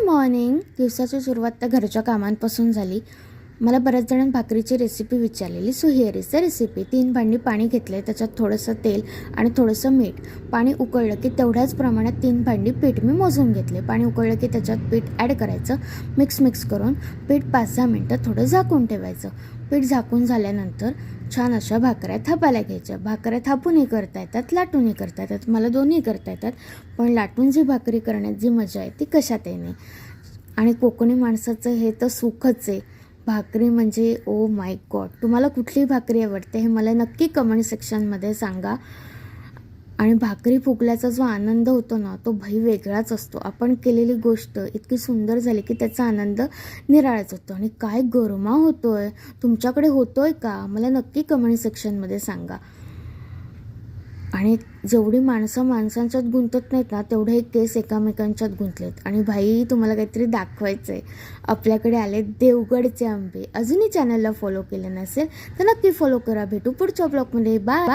Good morning. दिवसाची सुरुवात तर घरच्या कामांपासून झाली. मला बऱ्याच जणांनी भाकरीची रेसिपी विचारलेली. So here is the recipe. 3 भांडी पाणी घेतलं आहे, त्याच्यात थोडंसं तेल आणि थोडंसं मीठ. पाणी उकळलं की तेवढ्याच प्रमाणात 3 भांडी पीठ मी मोजून घेतले. पाणी उकळलं की त्याच्यात पीठ ॲड करायचं. मिक्स करून पीठ 5-10 मिनटं थोडं झाकून ठेवायचं. पीठ झाकून झाल्यानंतर छान अशा भाकऱ्या थापायला घ्यायच्या. भाकऱ्या थापूनही करता येतात, लाटूनही करता येतात. मला दोन्ही करता येतात, पण लाटून जी भाकरी करण्यात जी मजा आहे ती कशातही नाही. आणि कोकणी माणसाचं हे तर सुखच आहे. भाकरी म्हणजे ओ माय गॉड. तुम्हाला कुठली भाकरी आवडते हे मला नक्की कमेंट सेक्शनमध्ये सांगा. आणि भाकरी फुगल्याचा जो आनंद होतो ना, तो भाई वेगळाच असतो. आपण केलेली गोष्ट इतकी सुंदर झाली की त्याचा आनंद निराळाच होतो. आणि काय गरमा होतोय, तुमच्याकडे होतोय का, मला नक्की कमेंट सेक्शनमध्ये सांगा. आणि जेवढी माणसं माणसांच्यात गुंतत नाहीत ना, तेवढे केस एकामेकांच्यात गुंतलेत. आणि भाई तुम्हाला काहीतरी दाखवायचं आहे. आपल्याकडे आले देवगडचे आंबे. अजूनही चॅनलला फॉलो केलं नसेल तर नक्की फॉलो करा. भेटू पुढच्या ब्लॉगमध्ये. बाय.